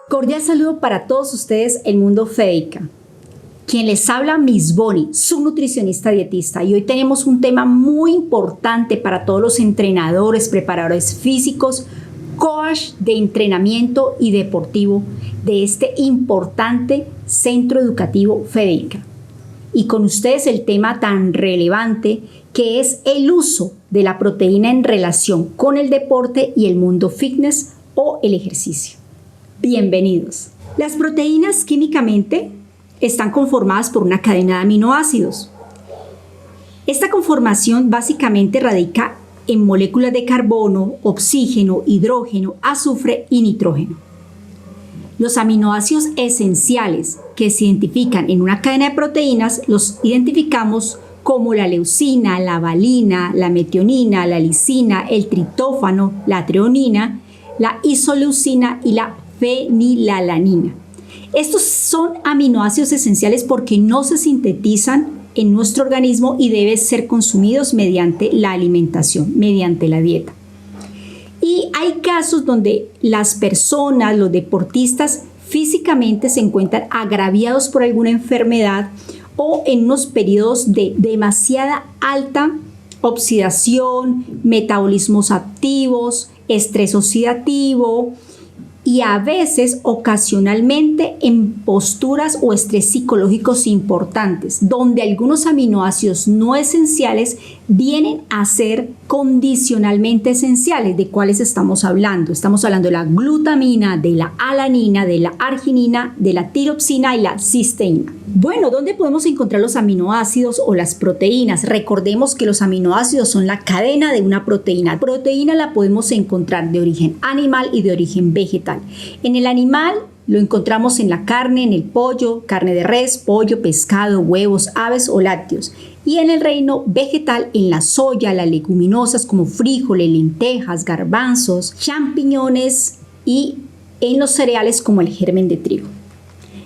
Cordial saludo para todos ustedes, el mundo FEDICA. Quien les habla, Miss Bonnie, su nutricionista dietista. Y hoy tenemos un tema muy importante para todos los entrenadores, preparadores físicos, coach de entrenamiento y deportivo de este importante centro educativo FEDICA. Y con ustedes el tema tan relevante que es el uso de la proteína en relación con el deporte y el mundo fitness o el ejercicio. Bienvenidos. Las proteínas químicamente están conformadas por una cadena de aminoácidos. Esta conformación básicamente radica en moléculas de carbono, oxígeno, hidrógeno, azufre y nitrógeno. Los aminoácidos esenciales que se identifican en una cadena de proteínas los identificamos como la leucina, la valina, la metionina, la lisina, el triptófano, la treonina, la isoleucina y la fenilalanina. Estos son aminoácidos esenciales porque no se sintetizan en nuestro organismo y deben ser consumidos mediante la alimentación, mediante la dieta. Y hay casos donde las personas, los deportistas, físicamente se encuentran agraviados por alguna enfermedad o en unos periodos de demasiada alta oxidación, metabolismos activos, estrés oxidativo y a veces ocasionalmente en posturas o estrés psicológicos importantes, donde algunos aminoácidos no esenciales vienen a ser condicionalmente esenciales. ¿De cuáles estamos hablando? Estamos hablando de la glutamina, de la alanina, de la arginina, de la tiroxina y la cisteína. Bueno, ¿dónde podemos encontrar los aminoácidos o las proteínas? Recordemos que los aminoácidos son la cadena de una proteína. La proteína la podemos encontrar de origen animal y de origen vegetal. En el animal lo encontramos en la carne, en el pollo, carne de res, pollo, pescado, huevos, aves o lácteos. Y en el reino vegetal, en la soya, las leguminosas como frijoles, lentejas, garbanzos, champiñones y en los cereales como el germen de trigo.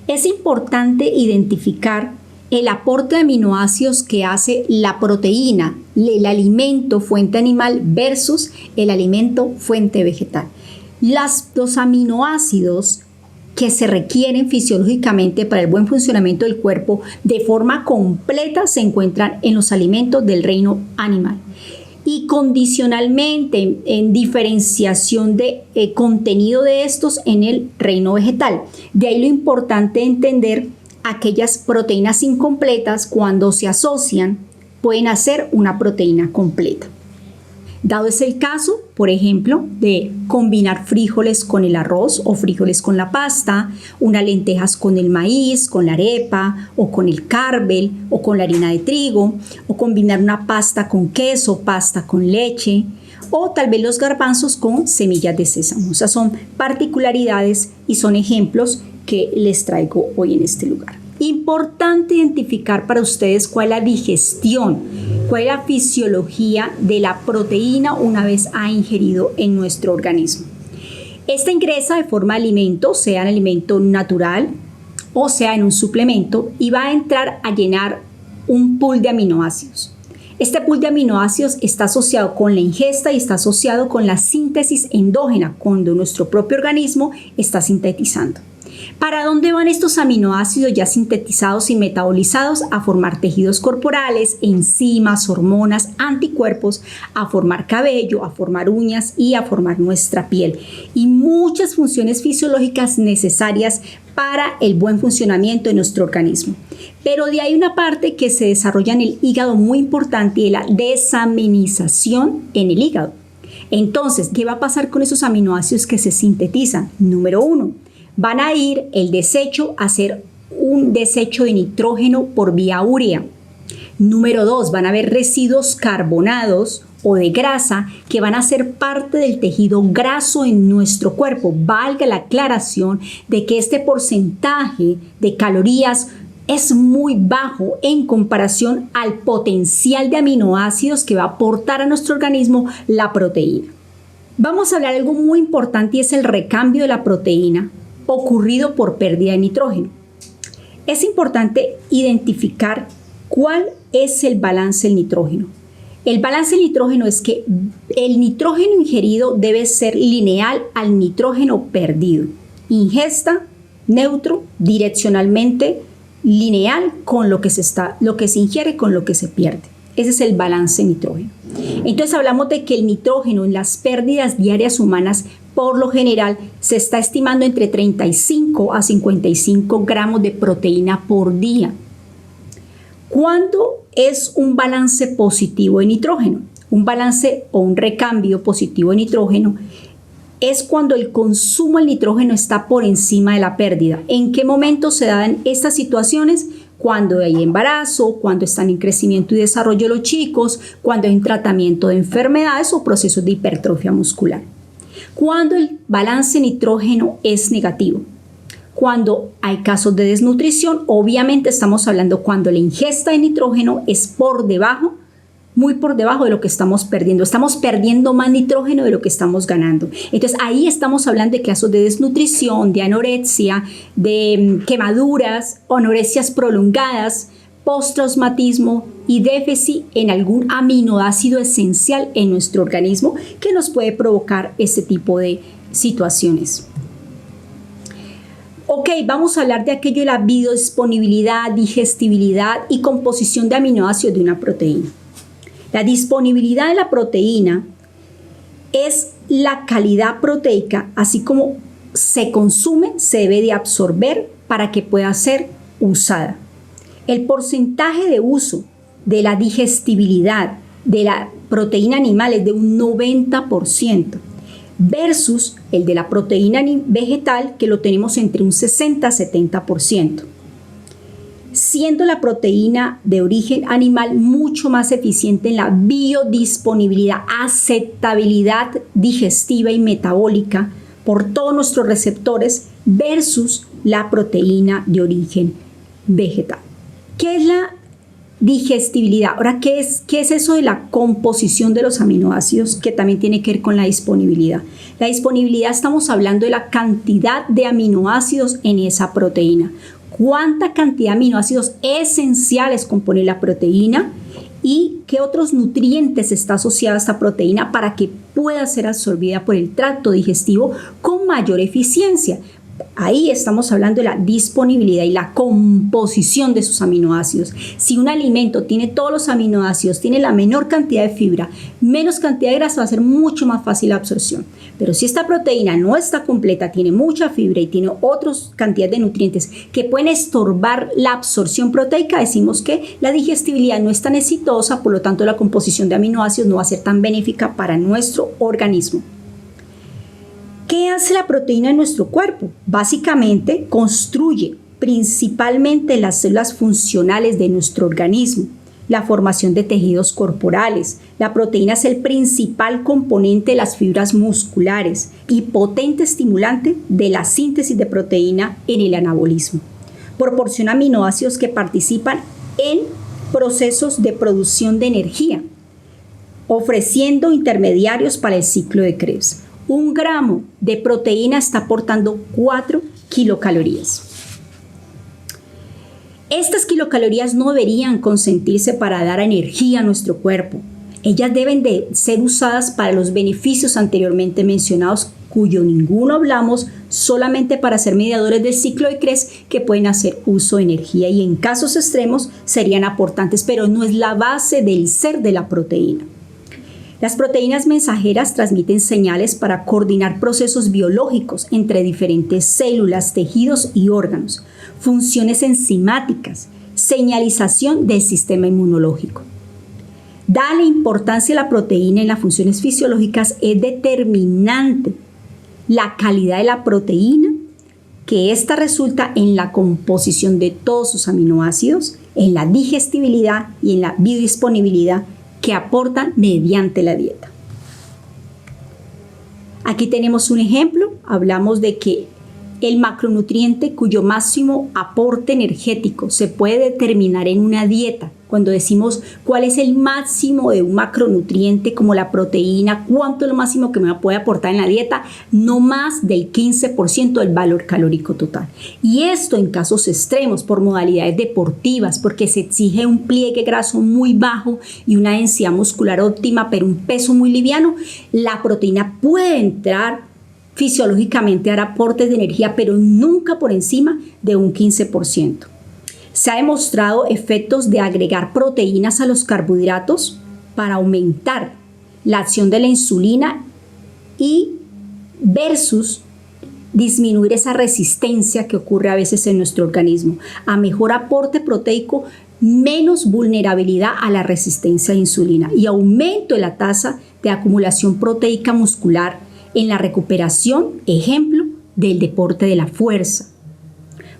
Es importante identificar el aporte de aminoácidos que hace la proteína, el alimento fuente animal versus el alimento fuente vegetal. Los aminoácidos que se requieren fisiológicamente para el buen funcionamiento del cuerpo de forma completa se encuentran en los alimentos del reino animal y condicionalmente en diferenciación de contenido de estos en el reino vegetal. De ahí lo importante entender aquellas proteínas incompletas cuando se asocian pueden hacer una proteína completa. Dado es el caso, por ejemplo, de combinar frijoles con el arroz o frijoles con la pasta, unas lentejas con el maíz, con la arepa o con el carbel o con la harina de trigo, o combinar una pasta con queso, pasta con leche, o tal vez los garbanzos con semillas de sésamo. Esas son particularidades y son ejemplos que les traigo hoy en este lugar. Importante identificar para ustedes cuál es la digestión, cuál es la fisiología de la proteína una vez ha ingerido en nuestro organismo. Esta ingresa de forma de alimento, sea en alimento natural o sea en un suplemento, y va a entrar a llenar un pool de aminoácidos. Este pool de aminoácidos está asociado con la ingesta y está asociado con la síntesis endógena, cuando nuestro propio organismo está sintetizando. ¿Para dónde van estos aminoácidos ya sintetizados y metabolizados? A formar tejidos corporales, enzimas, hormonas, anticuerpos, a formar cabello, a formar uñas y a formar nuestra piel. Y muchas funciones fisiológicas necesarias para el buen funcionamiento de nuestro organismo. Pero de ahí una parte que se desarrolla en el hígado muy importante y la desaminización en el hígado. Entonces, ¿qué va a pasar con esos aminoácidos que se sintetizan? Número 1. Van a ir el desecho a hacer un desecho de nitrógeno por vía urea. Número 2, van a haber residuos carbonados o de grasa que van a ser parte del tejido graso en nuestro cuerpo. Valga la aclaración de que este porcentaje de calorías es muy bajo en comparación al potencial de aminoácidos que va a aportar a nuestro organismo la proteína. Vamos a hablar de algo muy importante y es el recambio de la proteína ocurrido por pérdida de nitrógeno. Es importante identificar cuál es el balance del nitrógeno. El balance del nitrógeno es que el nitrógeno ingerido debe ser lineal al nitrógeno perdido. ingesta, neutro, direccionalmente lineal con lo que se ingiere con lo que se pierde. Ese es el balance nitrógeno. Entonces hablamos de que el nitrógeno en las pérdidas diarias humanas por lo general se está estimando entre 35 a 55 gramos de proteína por día. ¿Cuándo es un balance positivo de nitrógeno? Un balance o un recambio positivo de nitrógeno es cuando el consumo del nitrógeno está por encima de la pérdida. ¿En qué momento se dan estas situaciones? Cuando hay embarazo, cuando están en crecimiento y desarrollo los chicos, cuando hay un tratamiento de enfermedades o procesos de hipertrofia muscular. Cuando el balance nitrógeno es negativo. Cuando hay casos de desnutrición, obviamente estamos hablando cuando la ingesta de nitrógeno es por debajo, muy por debajo de lo que estamos perdiendo. Estamos perdiendo más nitrógeno de lo que estamos ganando. Entonces ahí estamos hablando de casos de desnutrición, de anorexia, de quemaduras, anorexia prolongadas, postraumatismo y déficit en algún aminoácido esencial en nuestro organismo que nos puede provocar este tipo de situaciones. Ok, vamos a hablar de aquello de la biodisponibilidad, digestibilidad y composición de aminoácidos de una proteína. La disponibilidad de la proteína es la calidad proteica, así como se consume, se debe de absorber para que pueda ser usada. El porcentaje de uso de la digestibilidad de la proteína animal es de un 90% versus el de la proteína vegetal que lo tenemos entre un 60-70%. Siendo la proteína de origen animal mucho más eficiente en la biodisponibilidad, aceptabilidad digestiva y metabólica por todos nuestros receptores versus la proteína de origen vegetal. ¿Qué es la digestibilidad? Ahora, ¿qué es eso de la composición de los aminoácidos que también tiene que ver con la disponibilidad? La disponibilidad, estamos hablando de la cantidad de aminoácidos en esa proteína. ¿Cuánta cantidad de aminoácidos esenciales compone la proteína? ¿Y qué otros nutrientes está asociada a esta proteína para que pueda ser absorbida por el tracto digestivo con mayor eficiencia? Ahí estamos hablando de la disponibilidad y la composición de sus aminoácidos. Si un alimento tiene todos los aminoácidos, tiene la menor cantidad de fibra, menos cantidad de grasa, va a ser mucho más fácil la absorción. Pero si esta proteína no está completa, tiene mucha fibra y tiene otras cantidades de nutrientes que pueden estorbar la absorción proteica, decimos que la digestibilidad no es tan exitosa, por lo tanto la composición de aminoácidos no va a ser tan benéfica para nuestro organismo. ¿Qué hace la proteína en nuestro cuerpo? Básicamente construye principalmente las células funcionales de nuestro organismo, la formación de tejidos corporales. La proteína es el principal componente de las fibras musculares y potente estimulante de la síntesis de proteína en el anabolismo. Proporciona aminoácidos que participan en procesos de producción de energía, ofreciendo intermediarios para el ciclo de Krebs. 1 gramo de proteína está aportando 4 kilocalorías. Estas kilocalorías no deberían consentirse para dar energía a nuestro cuerpo. Ellas deben de ser usadas para los beneficios anteriormente mencionados, cuyo ninguno hablamos, solamente para ser mediadores del ciclo de Krebs que pueden hacer uso de energía y en casos extremos serían aportantes, pero no es la base del ser de la proteína. Las proteínas mensajeras transmiten señales para coordinar procesos biológicos entre diferentes células, tejidos y órganos, funciones enzimáticas, señalización del sistema inmunológico. Dada la importancia de la proteína en las funciones fisiológicas, es determinante la calidad de la proteína, que ésta resulta en la composición de todos sus aminoácidos, en la digestibilidad y en la biodisponibilidad que aportan mediante la dieta. Aquí tenemos un ejemplo, hablamos de que el macronutriente cuyo máximo aporte energético se puede determinar en una dieta. Cuando decimos cuál es el máximo de un macronutriente como la proteína, cuánto es lo máximo que me puede aportar en la dieta, no más del 15% del valor calórico total. Y esto en casos extremos por modalidades deportivas, porque se exige un pliegue graso muy bajo y una densidad muscular óptima, pero un peso muy liviano, la proteína puede entrar fisiológicamente dar aportes de energía, pero nunca por encima de un 15%. Se ha demostrado efectos de agregar proteínas a los carbohidratos para aumentar la acción de la insulina y versus disminuir esa resistencia que ocurre a veces en nuestro organismo. A mejor aporte proteico, menos vulnerabilidad a la resistencia a insulina y aumento de la tasa de acumulación proteica muscular en la recuperación, ejemplo, del deporte de la fuerza,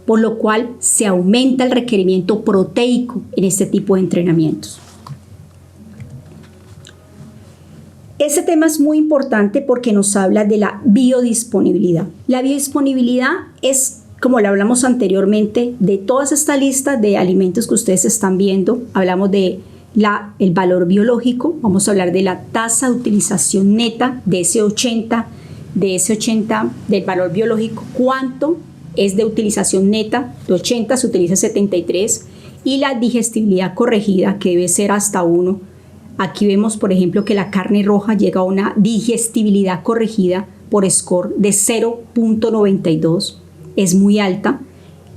por lo cual se aumenta el requerimiento proteico en este tipo de entrenamientos. Este tema es muy importante porque nos habla de la biodisponibilidad. La biodisponibilidad es, como lo hablamos anteriormente, de todas estas listas de alimentos que ustedes están viendo. Hablamos de el valor biológico, vamos a hablar de la tasa de utilización neta de ese 80 del valor biológico, cuánto es de utilización neta, de 80 se utiliza 73, y la digestibilidad corregida, que debe ser hasta 1. Aquí vemos, por ejemplo, que la carne roja llega a una digestibilidad corregida por score de 0.92, es muy alta.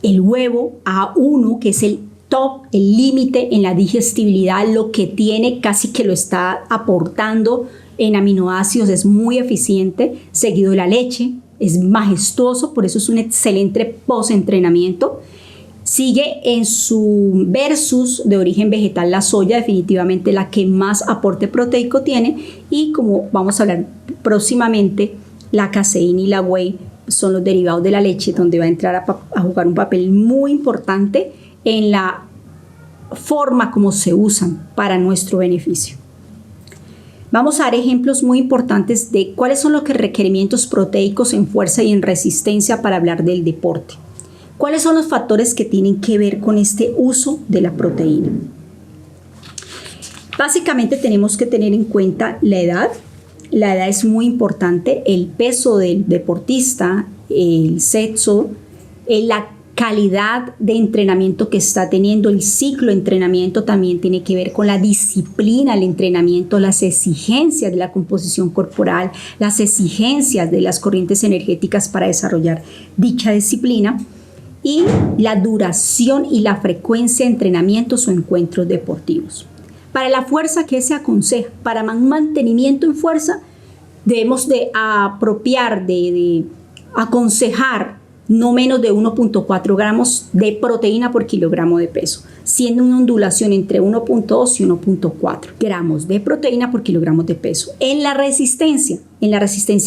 El huevo a 1, que es el top, el límite en la digestibilidad, lo que tiene casi que lo está aportando en aminoácidos, es muy eficiente, seguido de la leche, es majestuoso, por eso es un excelente post-entrenamiento. Sigue en su versus de origen vegetal la soya, definitivamente la que más aporte proteico tiene, y como vamos a hablar próximamente, la caseína y la whey son los derivados de la leche, donde va a entrar a jugar un papel muy importante en la forma como se usan para nuestro beneficio. Vamos a dar ejemplos muy importantes de cuáles son los requerimientos proteicos en fuerza y en resistencia para hablar del deporte. ¿Cuáles son los factores que tienen que ver con este uso de la proteína? Básicamente tenemos que tener en cuenta la edad. La edad es muy importante, el peso del deportista, el sexo, la calidad de entrenamiento que está teniendo, el ciclo de entrenamiento también tiene que ver con la disciplina del entrenamiento, las exigencias de la composición corporal, las exigencias de las corrientes energéticas para desarrollar dicha disciplina, y la duración y la frecuencia de entrenamientos o encuentros deportivos. Para la fuerza, ¿qué se aconseja? Para un mantenimiento en fuerza debemos de apropiar, de aconsejar no menos de 1.4 gramos de proteína por kilogramo de peso, siendo una ondulación entre 1.2 y 1.4 gramos de proteína por kilogramo de peso. En la resistencia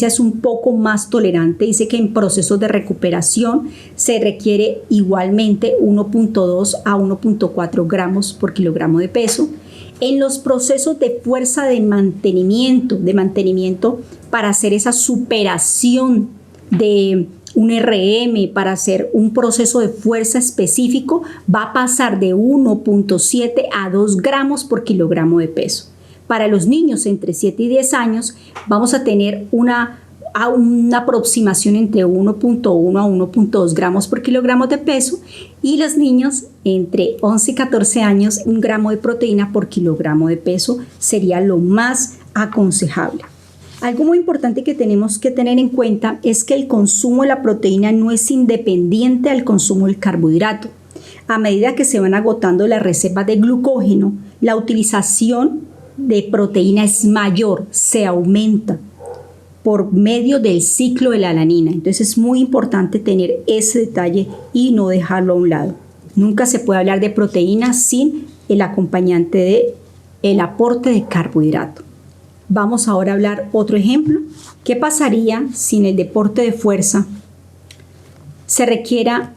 es un poco más tolerante, dice que en procesos de recuperación se requiere igualmente 1.2 a 1.4 gramos por kilogramo de peso. En los procesos de fuerza de mantenimiento para hacer esa superación de un RM, para hacer un proceso de fuerza específico, va a pasar de 1.7 a 2 gramos por kilogramo de peso. Para los niños entre 7 y 10 años vamos a tener una aproximación entre 1.1 a 1.2 gramos por kilogramo de peso, y los niños entre 11 y 14 años 1 gramo de proteína por kilogramo de peso sería lo más aconsejable. Algo muy importante que tenemos que tener en cuenta es que el consumo de la proteína no es independiente al consumo del carbohidrato. A medida que se van agotando las reservas de glucógeno, la utilización de proteína es mayor, se aumenta por medio del ciclo de la alanina. Entonces es muy importante tener ese detalle y no dejarlo a un lado. Nunca se puede hablar de proteína sin el acompañante del aporte de carbohidrato. Vamos ahora a hablar otro ejemplo. ¿Qué pasaría si en el deporte de fuerza se requiera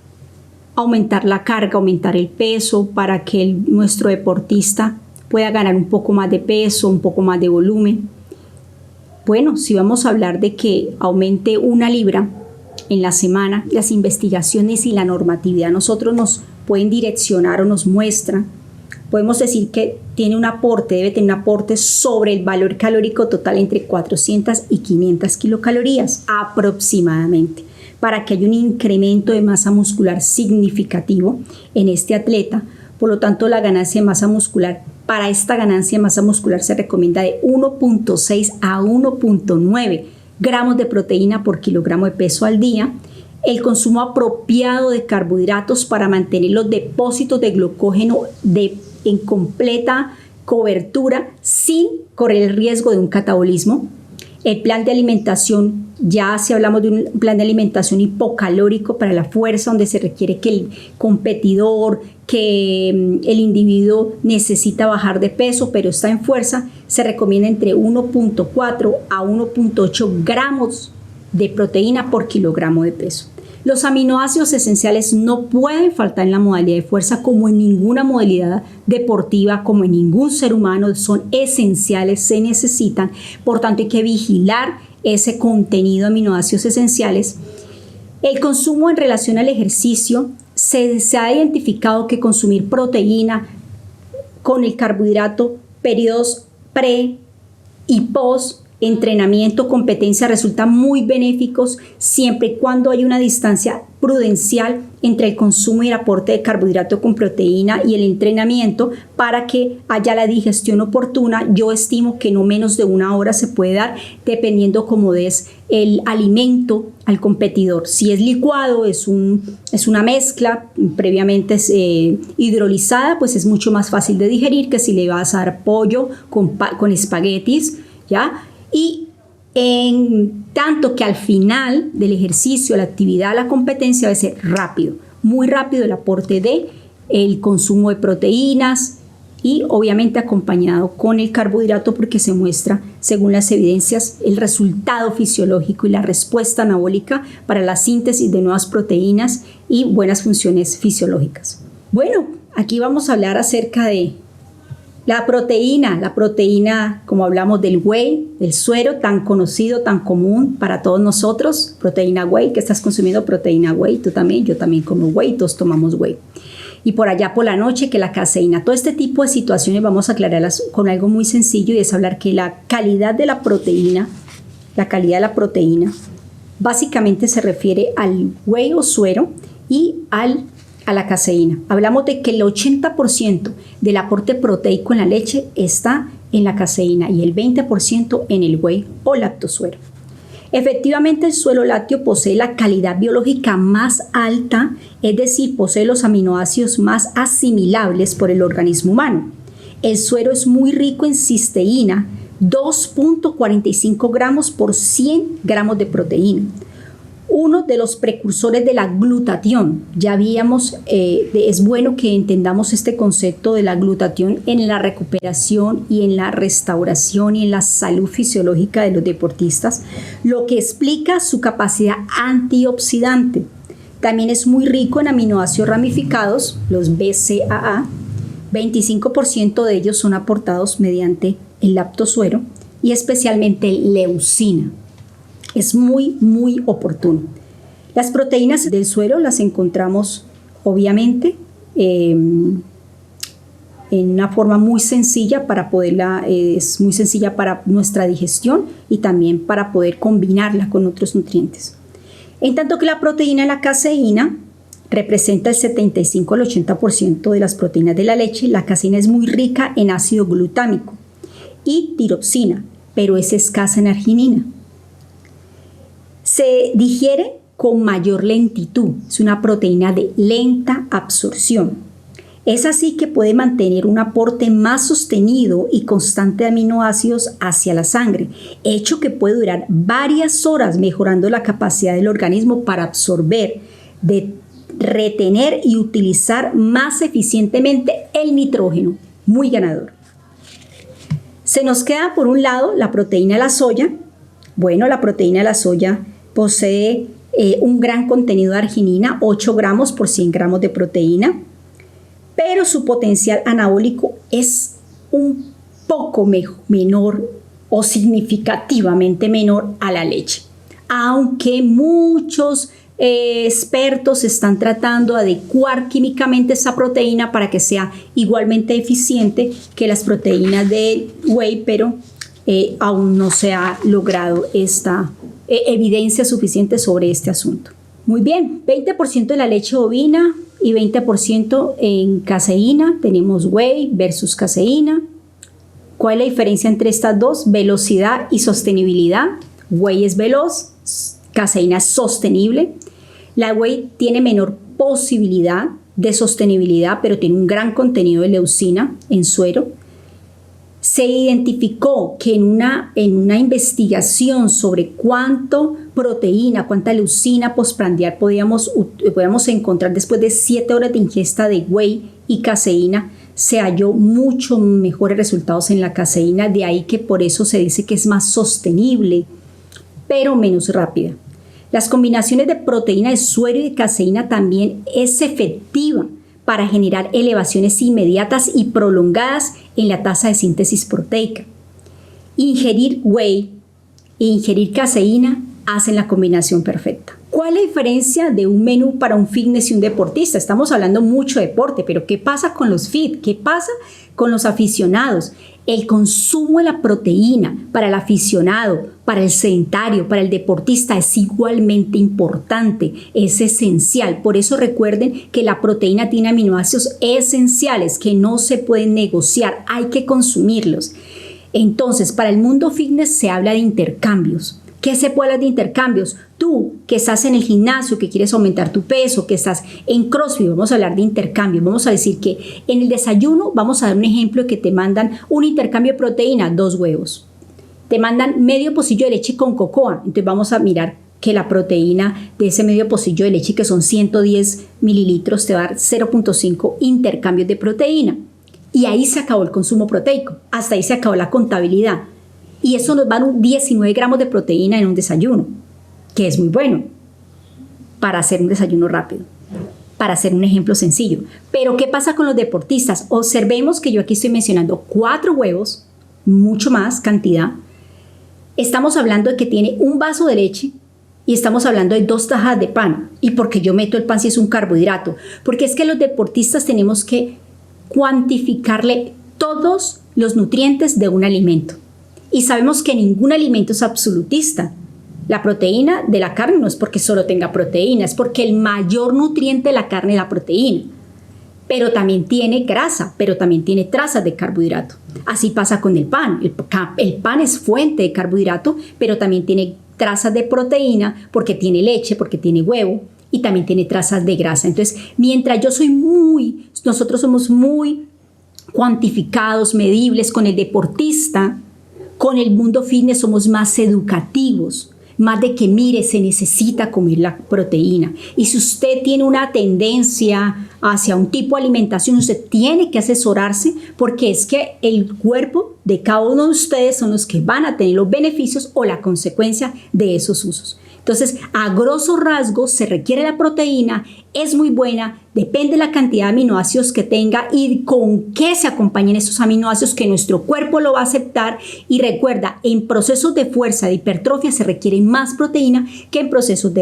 aumentar la carga, aumentar el peso para que nuestro deportista pueda ganar un poco más de peso, un poco más de volumen? Bueno, si vamos a hablar de que aumente 1 libra en la semana, las investigaciones y la normatividad nosotros nos pueden direccionar o nos muestran. Podemos decir que debe tener un aporte sobre el valor calórico total entre 400 y 500 kilocalorías aproximadamente, para que haya un incremento de masa muscular significativo en este atleta. Por lo tanto, la ganancia de masa muscular, para esta ganancia de masa muscular se recomienda de 1.6 a 1.9 gramos de proteína por kilogramo de peso al día, el consumo apropiado de carbohidratos para mantener los depósitos de glucógeno en completa cobertura sin correr el riesgo de un catabolismo. El plan de alimentación, ya si hablamos de un plan de alimentación hipocalórico para la fuerza, donde se requiere que el competidor, que el individuo necesita bajar de peso, pero está en fuerza, se recomienda entre 1.4 a 1.8 gramos de proteína por kilogramo de peso. Los aminoácidos esenciales no pueden faltar en la modalidad de fuerza como en ninguna modalidad deportiva, como en ningún ser humano, son esenciales, se necesitan, por tanto hay que vigilar ese contenido de aminoácidos esenciales. El consumo en relación al ejercicio, se ha identificado que consumir proteína con el carbohidrato, periodos pre y post entrenamiento, competencia, resultan muy benéficos siempre y cuando hay una distancia prudencial entre el consumo y el aporte de carbohidrato con proteína y el entrenamiento para que haya la digestión oportuna. Yo estimo que no menos de 1 hora se puede dar dependiendo cómo des el alimento al competidor. Si es licuado, es una mezcla previamente hidrolizada, pues es mucho más fácil de digerir que si le vas a dar pollo con espaguetis, ¿ya? Y en tanto que al final del ejercicio, la actividad, la competencia debe ser rápido, muy rápido el aporte de el consumo de proteínas y obviamente acompañado con el carbohidrato porque se muestra, según las evidencias, el resultado fisiológico y la respuesta anabólica para la síntesis de nuevas proteínas y buenas funciones fisiológicas. Bueno, aquí vamos a hablar acerca de la proteína, como hablamos del whey, del suero, tan conocido, tan común para todos nosotros, proteína whey, que estás consumiendo proteína whey, tú también, yo también como whey, todos tomamos whey. Y por allá por la noche que la caseína, todo este tipo de situaciones vamos a aclararlas con algo muy sencillo y es hablar que la calidad de la proteína, básicamente se refiere al whey o suero y a la caseína. Hablamos de que el 80% del aporte proteico en la leche está en la caseína y el 20% en el whey o lactosuero. Efectivamente, el suero lácteo posee la calidad biológica más alta, es decir, posee los aminoácidos más asimilables por el organismo humano. El suero es muy rico en cisteína, 2.45 gramos por 100 gramos de proteína. Uno de los precursores de la glutatión, ya habíamos, es bueno que entendamos este concepto de la glutatión en la recuperación y en la restauración y en la salud fisiológica de los deportistas, lo que explica su capacidad antioxidante. También es muy rico en aminoácidos ramificados, los BCAA, 25% de ellos son aportados mediante el lactosuero y especialmente leucina. Es muy, muy oportuno. Las proteínas del suero las encontramos, obviamente, en una forma muy sencilla es muy sencilla para nuestra digestión y también para poder combinarla con otros nutrientes. En tanto que la proteína de la caseína representa el 75 al 80% de las proteínas de la leche. La caseína es muy rica en ácido glutámico y tiroxina, pero es escasa en arginina. Se digiere con mayor lentitud, es una proteína de lenta absorción. Es así que puede mantener un aporte más sostenido y constante de aminoácidos hacia la sangre, hecho que puede durar varias horas, mejorando la capacidad del organismo para absorber, de retener y utilizar más eficientemente el nitrógeno. Muy ganador. Se nos queda por un lado la proteína de la soya. Bueno, la proteína de la soya posee un gran contenido de arginina, 8 gramos por 100 gramos de proteína, pero su potencial anabólico es un poco menor o significativamente menor a la leche, aunque muchos expertos están tratando de adecuar químicamente esa proteína para que sea igualmente eficiente que las proteínas de whey, pero aún no se ha logrado esta evidencia suficiente sobre este asunto. Muy bien, 20% de la leche bovina y 20% en caseína. Tenemos whey versus caseína. ¿Cuál es la diferencia entre estas dos? Velocidad y sostenibilidad. Whey es veloz, caseína es sostenible. La whey tiene menor posibilidad de sostenibilidad, pero tiene un gran contenido de leucina en suero. Se identificó que en una investigación sobre cuánta proteína, cuánta leucina postprandial podíamos encontrar después de 7 horas de ingesta de whey y caseína, se halló mucho mejores resultados en la caseína, de ahí que por eso se dice que es más sostenible, pero menos rápida. Las combinaciones de proteína de suero y de caseína también es efectiva para generar elevaciones inmediatas y prolongadas en la tasa de síntesis proteica. Ingerir whey e ingerir caseína hacen la combinación perfecta. ¿Cuál es la diferencia de un menú para un fitness y un deportista? Estamos hablando mucho de deporte, pero ¿qué pasa con los fit? ¿Qué pasa con los aficionados? El consumo de la proteína para el aficionado, para el sedentario, para el deportista es igualmente importante, es esencial. Por eso recuerden que la proteína tiene aminoácidos esenciales que no se pueden negociar, hay que consumirlos. Entonces, para el mundo fitness se habla de intercambios. ¿Qué se puede hablar de intercambios? Tú que estás en el gimnasio, que quieres aumentar tu peso, que estás en CrossFit, vamos a hablar de intercambios. Vamos a decir que en el desayuno, vamos a dar un ejemplo de que te mandan un intercambio de proteína, 2 huevos. Te mandan medio pocillo de leche con cocoa. Entonces vamos a mirar que la proteína de ese medio pocillo de leche, que son 110 mililitros, te va a dar 0.5 intercambios de proteína. Y ahí se acabó el consumo proteico. Hasta ahí se acabó la contabilidad. Y eso nos va a dar 19 gramos de proteína en un desayuno, que es muy bueno para hacer un desayuno rápido, para hacer un ejemplo sencillo. Pero ¿qué pasa con los deportistas? Observemos que yo aquí estoy mencionando 4 huevos, mucho más cantidad. Estamos hablando de que tiene un vaso de leche y estamos hablando de 2 tajas de pan. ¿Y por qué yo meto el pan si es un carbohidrato? Porque es que los deportistas tenemos que cuantificarle todos los nutrientes de un alimento. Y sabemos que ningún alimento es absolutista. La proteína de la carne no es porque solo tenga proteína, es porque el mayor nutriente de la carne es la proteína. Pero también tiene grasa, pero también tiene trazas de carbohidrato. Así pasa con el pan. El pan es fuente de carbohidrato, pero también tiene trazas de proteína porque tiene leche, porque tiene huevo y también tiene trazas de grasa. Entonces, mientras nosotros somos muy cuantificados, medibles con el deportista, con el mundo fitness somos más educativos, más de que mire, se necesita comer la proteína. Y si usted tiene una tendencia hacia un tipo de alimentación, usted tiene que asesorarse porque es que el cuerpo de cada uno de ustedes son los que van a tener los beneficios o la consecuencia de esos usos. Entonces, a grosso rasgo, se requiere la proteína, es muy buena, depende de la cantidad de aminoácidos que tenga y con qué se acompañen esos aminoácidos que nuestro cuerpo lo va a aceptar. Y recuerda, en procesos de fuerza, de hipertrofia, se requiere más proteína que en procesos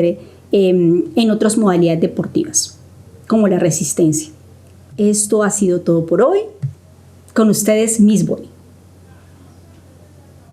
en otras modalidades deportivas, como la resistencia. Esto ha sido todo por hoy. Con ustedes, Miss Bonnie.